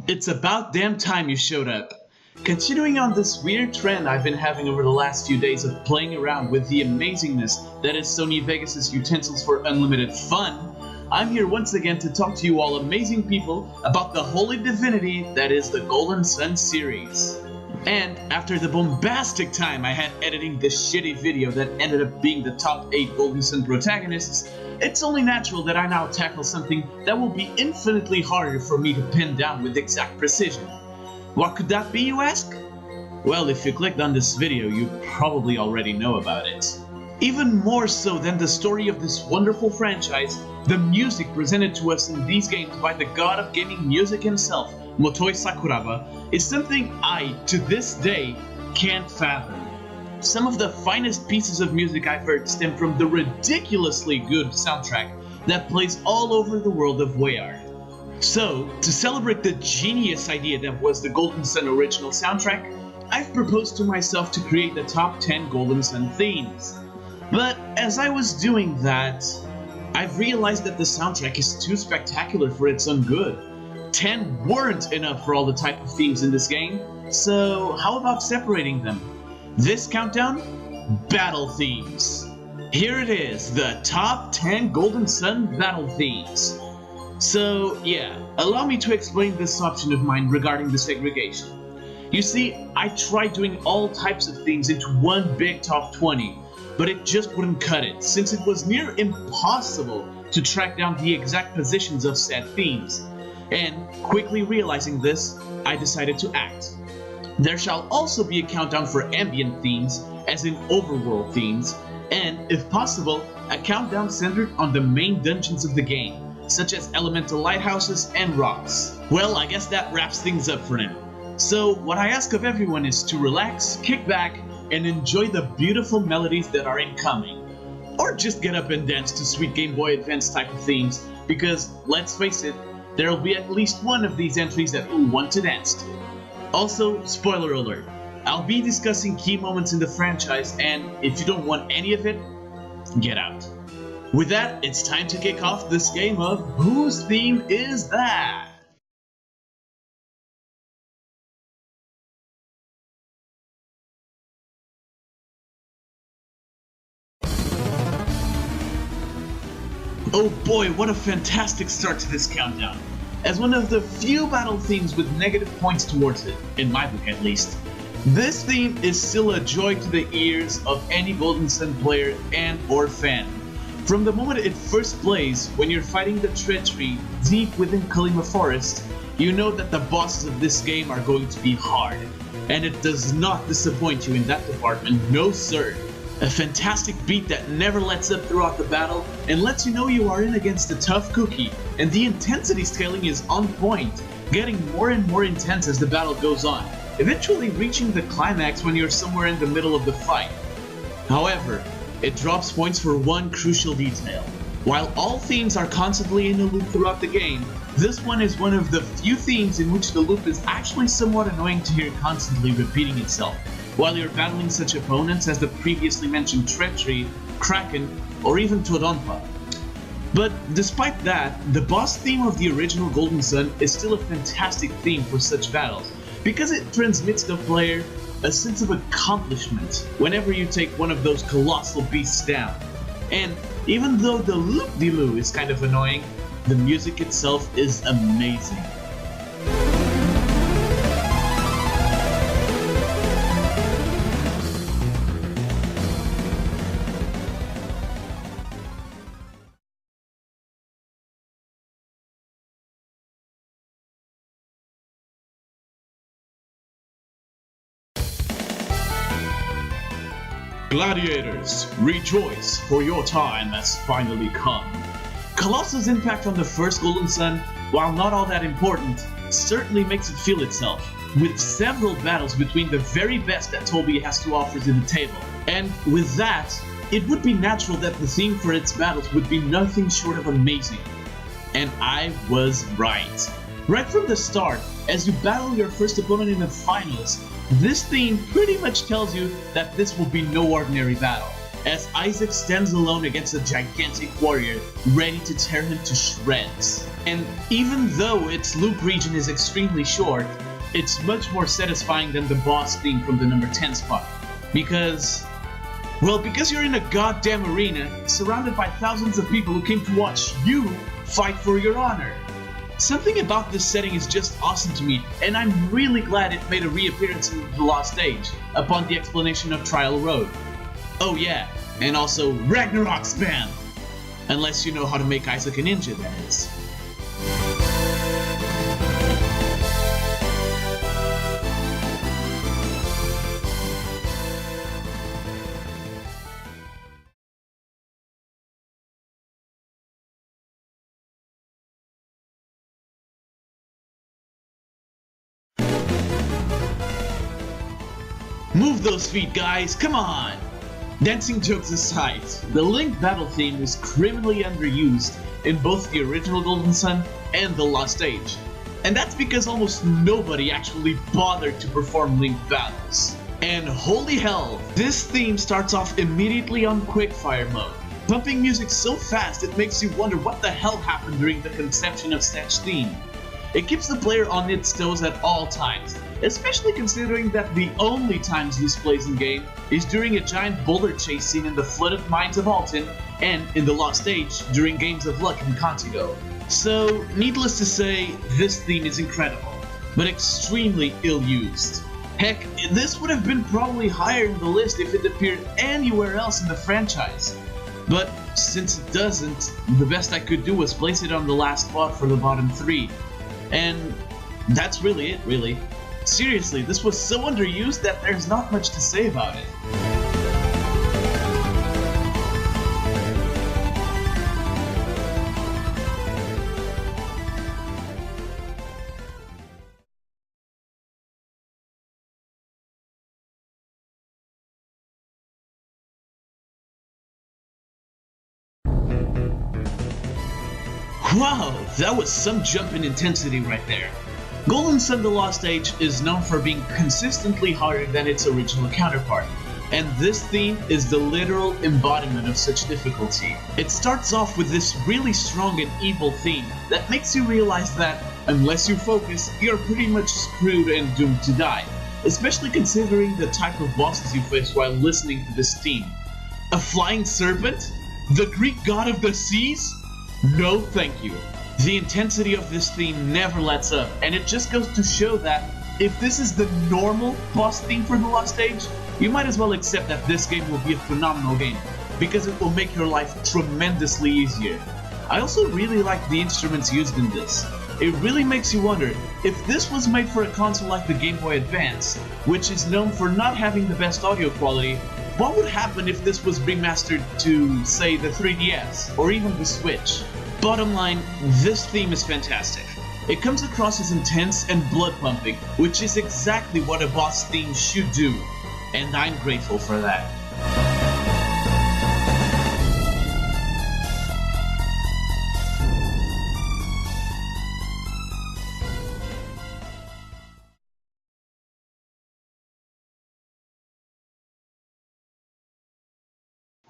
It's about damn time you showed up. Continuing on this weird trend I've been having over the last few days of playing around with the amazingness that is Sony Vegas' utensils for unlimited fun, I'm here once again to talk to you all amazing people about the holy divinity that is the Golden Sun series. And after the bombastic time I had editing this shitty video that ended up being the top 8 Golden Sun protagonists, it's only natural that I now tackle something that will be infinitely harder for me to pin down with exact precision. What could that be, you ask? Well, if you clicked on this video, you probably already know about it. Even more so than the story of this wonderful franchise, the music presented to us in these games by the god of gaming music himself, Motoi Sakuraba, is something I, to this day, can't fathom. Some of the finest pieces of music I've heard stem from the ridiculously good soundtrack that plays all over the world of Wayard. So, to celebrate the genius idea that was the Golden Sun original soundtrack, I've proposed to myself to create the top 10 Golden Sun themes. But as I was doing that, I've realized that the soundtrack is too spectacular for its own good. 10 weren't enough for all the type of themes in this game, so how about separating them? This countdown? Battle themes. Here it is, the top 10 Golden Sun battle themes. So yeah, allow me to explain this option of mine regarding the segregation. You see, I tried doing all types of themes into one big top 20, but it just wouldn't cut it, since it was near impossible to track down the exact positions of said themes. And quickly realizing this, I decided to act. There shall also be a countdown for ambient themes, as in overworld themes, and, if possible, a countdown centered on the main dungeons of the game, such as elemental lighthouses and rocks. Well, I guess that wraps things up for now. So, what I ask of everyone is to relax, kick back, and enjoy the beautiful melodies that are incoming. Or just get up and dance to sweet Game Boy Advance type of themes, because, let's face it, there'll be at least one of these entries that you'll want to dance to. Also, spoiler alert, I'll be discussing key moments in the franchise, and if you don't want any of it, get out. With that, it's time to kick off this game of Whose Theme Is That? Oh boy, what a fantastic start to this countdown. As one of the few battle themes with negative points towards it, in my book at least, this theme is still a joy to the ears of any Golden Sun player and or fan. From the moment it first plays, when you're fighting the treachery deep within Kalima Forest, you know that the bosses of this game are going to be hard. And it does not disappoint you in that department, no sir. A fantastic beat that never lets up throughout the battle and lets you know you are in against a tough cookie, and the intensity scaling is on point, getting more and more intense as the battle goes on, eventually reaching the climax when you're somewhere in the middle of the fight. However, it drops points for one crucial detail. While all themes are constantly in a loop throughout the game, this one is one of the few themes in which the loop is actually somewhat annoying to hear constantly repeating itself, while you're battling such opponents as the previously mentioned Treachery, Kraken, or even Todonpa. But despite that, the boss theme of the original Golden Sun is still a fantastic theme for such battles, because it transmits the player a sense of accomplishment whenever you take one of those colossal beasts down. And even though the loop-de-loo is kind of annoying, the music itself is amazing. Gladiators, rejoice, for your time has finally come. Colossus' impact on the first Golden Sun, while not all that important, certainly makes it feel itself, with several battles between the very best that Toby has to offer to the table. And with that, it would be natural that the theme for its battles would be nothing short of amazing. And I was right. Right from the start, as you battle your first opponent in the finals, this theme pretty much tells you that this will be no ordinary battle, as Isaac stands alone against a gigantic warrior ready to tear him to shreds. And even though its loop region is extremely short, it's much more satisfying than the boss theme from the number 10 spot. Because you're in a goddamn arena, surrounded by thousands of people who came to watch you fight for your honor. Something about this setting is just awesome to me, and I'm really glad it made a reappearance in the Lost Stage, upon the explanation of Trial Road. Oh yeah, and also Ragnarok spam! Unless you know how to make Isaac a ninja, that is. Move those feet, guys, come on! Dancing jokes aside, the Link battle theme is criminally underused in both the original Golden Sun and the Lost Age. And that's because almost nobody actually bothered to perform Link battles. And holy hell, this theme starts off immediately on quickfire mode, pumping music so fast it makes you wonder what the hell happened during the conception of such theme. It keeps the player on its toes at all times, especially considering that the only times this plays in-game is during a giant boulder chase scene in the flooded mines of Alton and in the Lost Age during games of luck in Contigo. So, needless to say, this theme is incredible, but extremely ill-used. Heck, this would have been probably higher in the list if it appeared anywhere else in the franchise. But since it doesn't, the best I could do was place it on the last spot for the bottom 3. And that's really it, really. Seriously, this was so underused that there's not much to say about it. Wow, that was some jump in intensity right there. Golden Sun: The Lost Age is known for being consistently harder than its original counterpart, and this theme is the literal embodiment of such difficulty. It starts off with this really strong and evil theme that makes you realize that, unless you focus, you're pretty much screwed and doomed to die, especially considering the type of bosses you face while listening to this theme. A flying serpent? The Greek god of the seas? No thank you. The intensity of this theme never lets up, and it just goes to show that if this is the normal boss theme for the Lost Age, you might as well accept that this game will be a phenomenal game, because it will make your life tremendously easier. I also really like the instruments used in this. It really makes you wonder, if this was made for a console like the Game Boy Advance, which is known for not having the best audio quality, what would happen if this was remastered to, say, the 3DS, or even the Switch? Bottom line, this theme is fantastic. It comes across as intense and blood-pumping, which is exactly what a boss theme should do, and I'm grateful for that.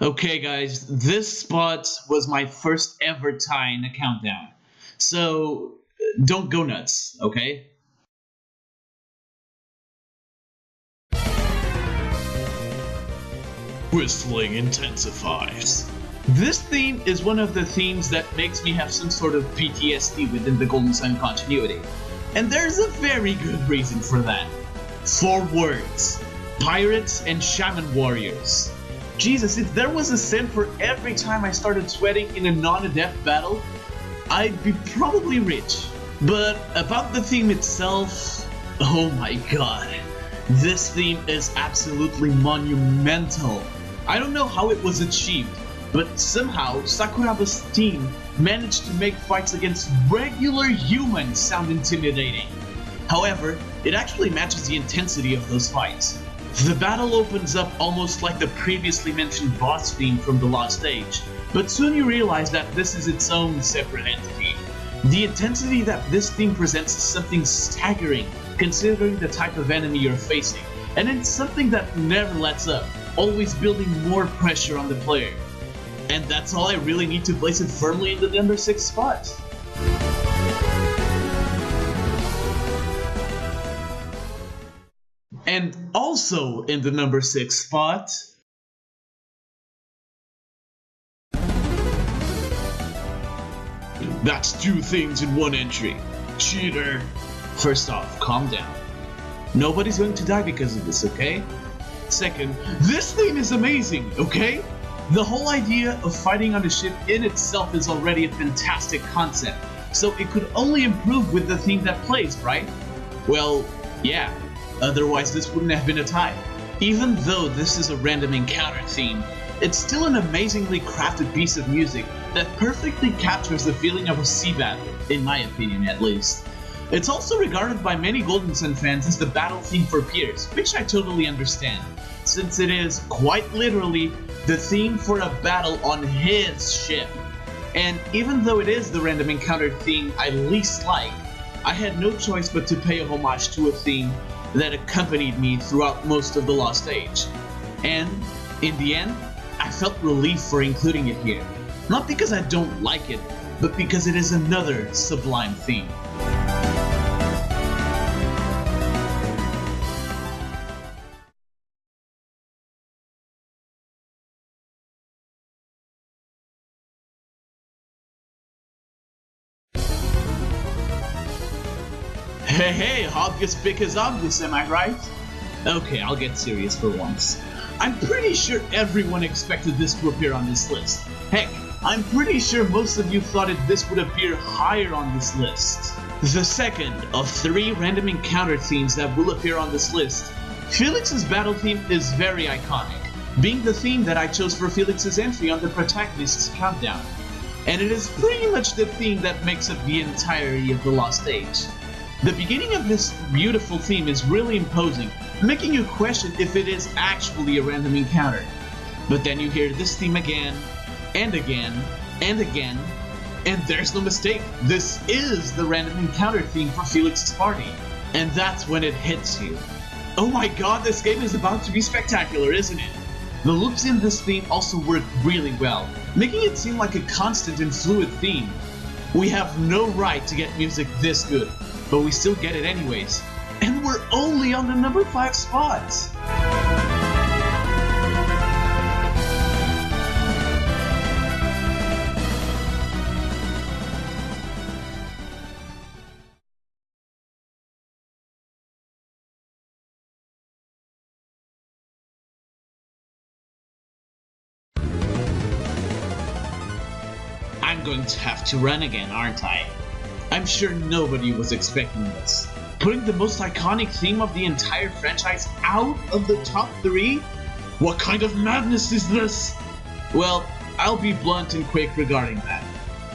Okay guys, this spot was my first ever tie in a countdown, so don't go nuts, okay? Whistling intensifies. This theme is one of the themes that makes me have some sort of PTSD within the Golden Sun continuity, and there's a very good reason for that. 4 words: pirates and shaman warriors. Jesus, if there was a cent for every time I started sweating in a non-adept battle, I'd be probably rich. But about the theme itself, oh my god. This theme is absolutely monumental. I don't know how it was achieved, but somehow Sakuraba's team managed to make fights against regular humans sound intimidating. However, it actually matches the intensity of those fights. The battle opens up almost like the previously mentioned boss theme from the Lost Age, but soon you realize that this is its own separate entity. The intensity that this theme presents is something staggering, considering the type of enemy you're facing, and it's something that never lets up, always building more pressure on the player. And that's all I really need to place it firmly in the number 6 spot. And also in the number 6 spot, that's 2 things in 1 entry. Cheater. First off, calm down. Nobody's going to die because of this, okay? Second, this theme is amazing, okay? The whole idea of fighting on a ship in itself is already a fantastic concept, so it could only improve with the theme that plays, right? Well, yeah, otherwise this wouldn't have been a tie. Even though this is a random encounter theme, it's still an amazingly crafted piece of music that perfectly captures the feeling of a sea battle, in my opinion at least. It's also regarded by many Golden Sun fans as the battle theme for Piers, which I totally understand, since it is, quite literally, the theme for a battle on his ship. And even though it is the random encounter theme I least like, I had no choice but to pay a homage to a theme that accompanied me throughout most of the Lost Age. And, in the end, I felt relief for including it here. Not because I don't like it, but because it is another sublime theme. Hey, Hobgus Bickus Obgus, am I right? Okay, I'll get serious for once. I'm pretty sure everyone expected this to appear on this list. Heck, I'm pretty sure most of you thought this would appear higher on this list. The second of 3 random encounter themes that will appear on this list, Felix's battle theme is very iconic, being the theme that I chose for Felix's entry on the protagonist's countdown. And it is pretty much the theme that makes up the entirety of the Lost Age. The beginning of this beautiful theme is really imposing, making you question if it is actually a random encounter. But then you hear this theme again, and again, and again, and there's no mistake, this is the random encounter theme for Felix's party. And that's when it hits you. Oh my god, this game is about to be spectacular, isn't it? The loops in this theme also work really well, making it seem like a constant and fluid theme. We have no right to get music this good, but we still get it anyways. And we're only on the number 5 spots! I'm going to have to run again, aren't I? I'm sure nobody was expecting this. Putting the most iconic theme of the entire franchise out of the top 3? What kind of madness is this? Well, I'll be blunt and quick regarding that.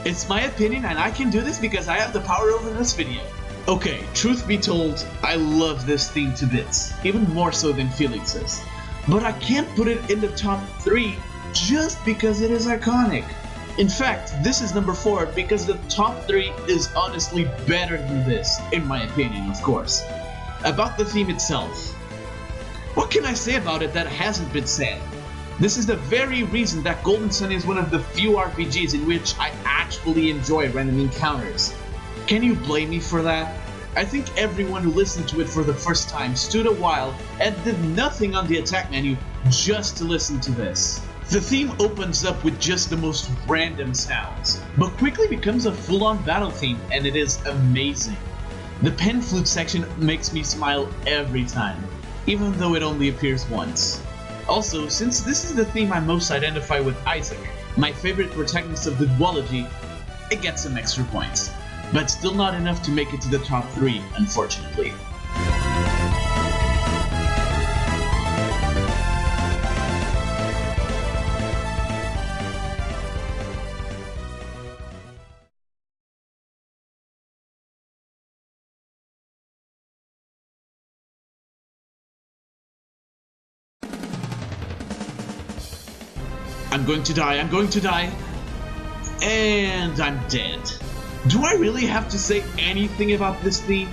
It's my opinion and I can do this because I have the power over this video. Okay, truth be told, I love this theme to bits, even more so than Felix's. But I can't put it in the top 3 just because it is iconic. In fact, this is number 4 because the top 3 is honestly better than this, in my opinion, of course. About the theme itself. What can I say about it that hasn't been said? This is the very reason that Golden Sun is one of the few RPGs in which I actually enjoy random encounters. Can you blame me for that? I think everyone who listened to it for the first time stood a while and did nothing on the attack menu just to listen to this. The theme opens up with just the most random sounds, but quickly becomes a full-on battle theme, and it is amazing. The pen flute section makes me smile every time, even though it only appears once. Also, since this is the theme I most identify with Isaac, my favorite protagonist of the duology, it gets some extra points, but still not enough to make it to the top 3, unfortunately. I'm going to die, I'm going to die, and I'm dead. Do I really have to say anything about this theme?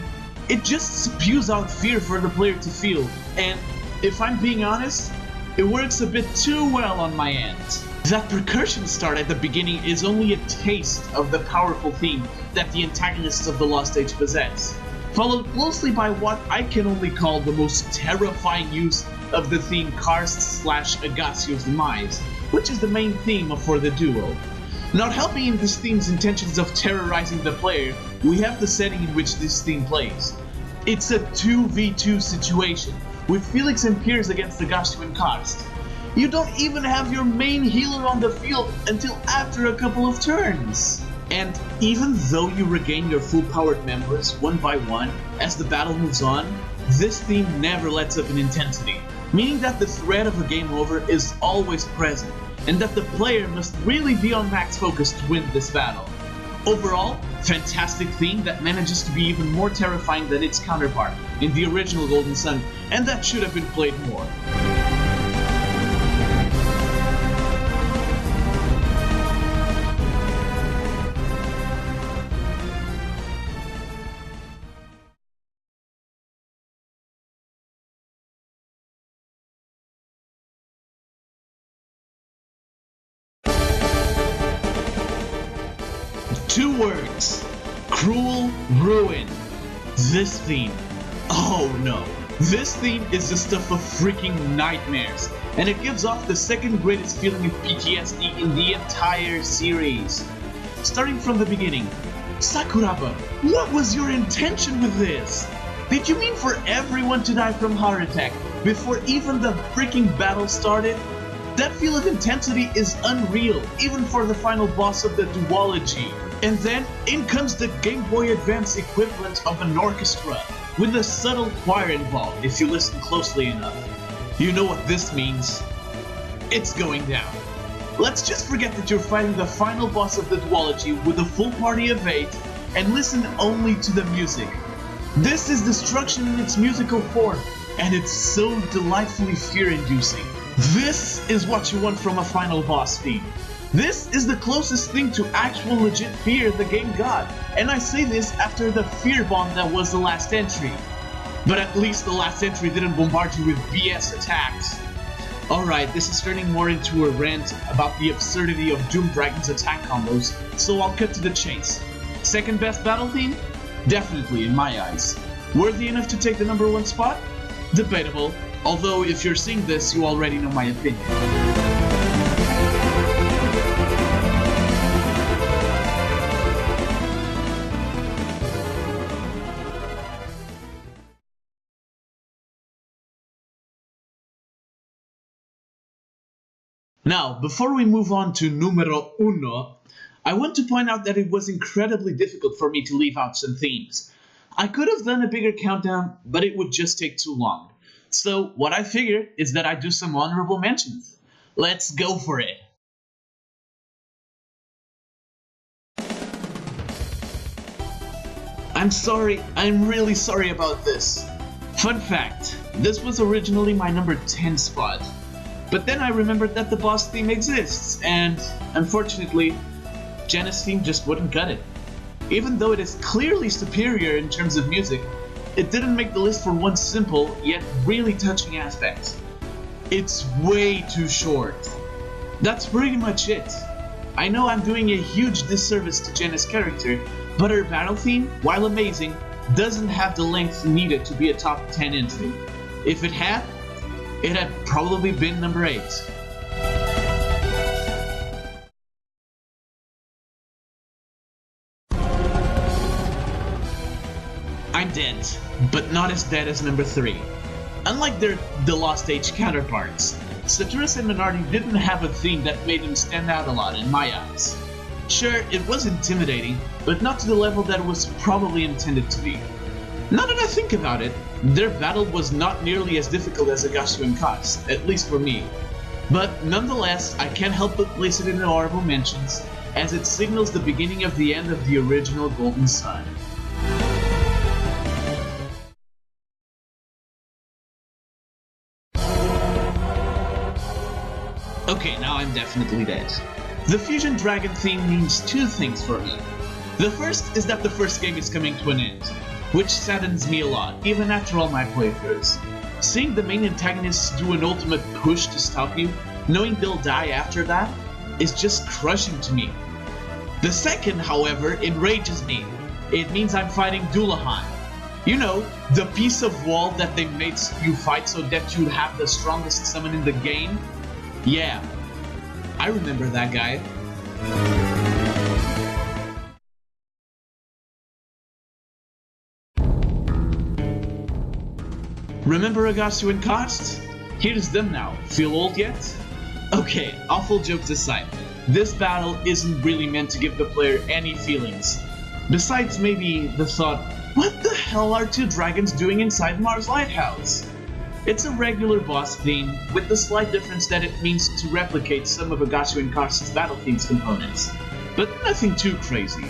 It just spews out fear for the player to feel, and if I'm being honest, it works a bit too well on my end. That percussion start at the beginning is only a taste of the powerful theme that the antagonists of the Lost Age possess. followed closely by what I can only call the most terrifying use of the theme Karst/Agasio's demise, which is the main theme for the duo. Not helping in this theme's intentions of terrorizing the player, we have the setting in which this theme plays. It's a 2v2 situation, with Felix and Piers against Agasio and Karst. You don't even have your main healer on the field until after a couple of turns. And even though you regain your full-powered members one by one as the battle moves on, this theme never lets up in intensity, meaning that the threat of a game over is always present, and that the player must really be on max focus to win this battle. Overall, fantastic theme that manages to be even more terrifying than its counterpart in the original Golden Sun, and that should have been played more. Two words. Cruel ruin. This theme. Oh no. This theme is the stuff of freaking nightmares, and it gives off the second greatest feeling of PTSD in the entire series. Starting from the beginning. Sakuraba, what was your intention with this? Did you mean for everyone to die from heart attack before even the freaking battle started? That feel of intensity is unreal, even for the final boss of the duology. And then, in comes the Game Boy Advance equivalent of an orchestra, with a subtle choir involved if you listen closely enough. You know what this means. It's going down. Let's just forget that you're fighting the final boss of the duology with a full party of 8, and listen only to the music. This is destruction in its musical form, and it's so delightfully fear-inducing. This is what you want from a final boss theme. This is the closest thing to actual legit fear the game got, and I say this after the fear bomb that was the last entry. But at least the last entry didn't bombard you with BS attacks. Alright, this is turning more into a rant about the absurdity of Doom Dragon's attack combos, so I'll cut to the chase. Second best battle theme? Definitely in my eyes. Worthy enough to take the #1 spot? Debatable, although if you're seeing this, you already know my opinion. Now, before we move on to numero uno, I want to point out that it was incredibly difficult for me to leave out some themes. I could have done a bigger countdown, but it would just take too long. So what I figured is that I'd do some honorable mentions. Let's go for it! I'm sorry, I'm really sorry about this. Fun fact, this was originally my number 10 spot. But then I remembered that the boss theme exists, and unfortunately, Janus' theme just wouldn't cut it. Even though it is clearly superior in terms of music, it didn't make the list for one simple, yet really touching aspect. It's way too short. That's pretty much it. I know I'm doing a huge disservice to Janus' character, but her battle theme, while amazing, doesn't have the length needed to be a top 10 entry. If it had probably been number 8. I'm dead, but not as dead as number 3. Unlike their The Lost Age counterparts, Saturus and Minardi didn't have a theme that made them stand out a lot in my eyes. Sure, it was intimidating, but not to the level that it was probably intended to be. Now that I think about it, their battle was not nearly as difficult as Agasio and Karst, at least for me. But nonetheless, I can't help but place it in the honorable mentions, as it signals the beginning of the end of the original Golden Sun. Okay, now I'm definitely dead. The Fusion Dragon theme means two things for me. The first is that the first game is coming to an end, which saddens me a lot, even after all my playthroughs. Seeing the main antagonists do an ultimate push to stop you, knowing they'll die after that, is just crushing to me. The second, however, enrages me. It means I'm fighting Dullahan. You know, the piece of wall that they made you fight so that you'd have the strongest summon in the game? Yeah, I remember that guy. Remember Agasio cards? Here's them now. Feel old yet? Okay, awful jokes aside, this battle isn't really meant to give the player any feelings. Besides maybe the thought, what the hell are two dragons doing inside Mars Lighthouse? It's a regular boss theme, with the slight difference that it means to replicate some of Agasio and Karst's battle theme's components, but nothing too crazy.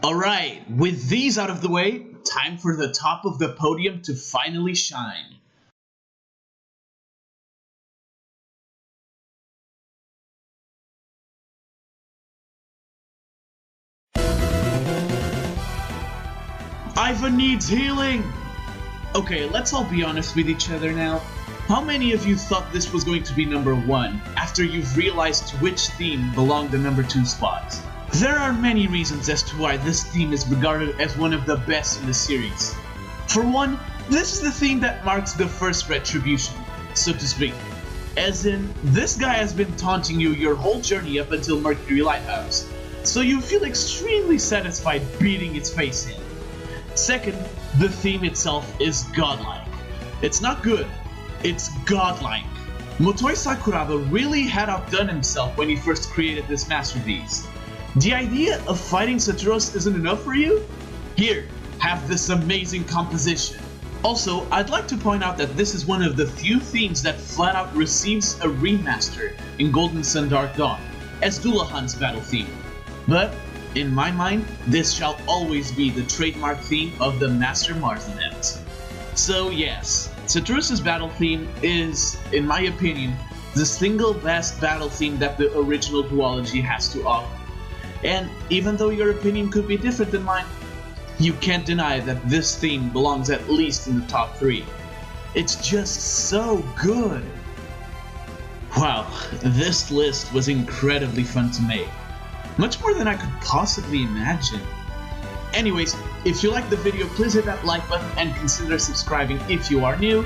Alright, with these out of the way, time for the top of the podium to finally shine. Ivan needs healing! Okay, let's all be honest with each other now. How many of you thought this was going to be number 1 after you've realized which theme belonged the number 2 spot? There are many reasons as to why this theme is regarded as one of the best in the series. For one, this is the theme that marks the first retribution, so to speak. As in, this guy has been taunting you your whole journey up until Mercury Lighthouse, so you feel extremely satisfied beating its face in. Second, the theme itself is godlike. It's not good, it's godlike. Motoi Sakuraba really had outdone himself when he first created this masterpiece. The idea of fighting Saturos isn't enough for you? Here, have this amazing composition. Also, I'd like to point out that this is one of the few themes that flat out receives a remaster in Golden Sun Dark Dawn, as Dullahan's battle theme. But, in my mind, this shall always be the trademark theme of the Master Mars event. So yes, Saturos' battle theme is, in my opinion, the single best battle theme that the original duology has to offer. And even though your opinion could be different than mine, you can't deny that this theme belongs at least in the top 3. It's just so good! Wow, this list was incredibly fun to make. Much more than I could possibly imagine. Anyways, if you liked the video, please hit that like button and consider subscribing if you are new.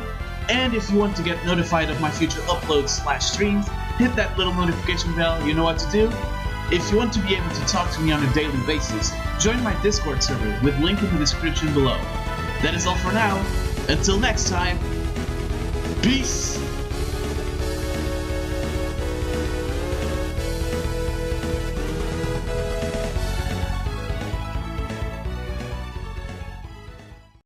And if you want to get notified of my future uploads/streams, hit that little notification bell, you know what to do. If you want to be able to talk to me on a daily basis, join my Discord server with link in the description below. That is all for now. Until next time, peace!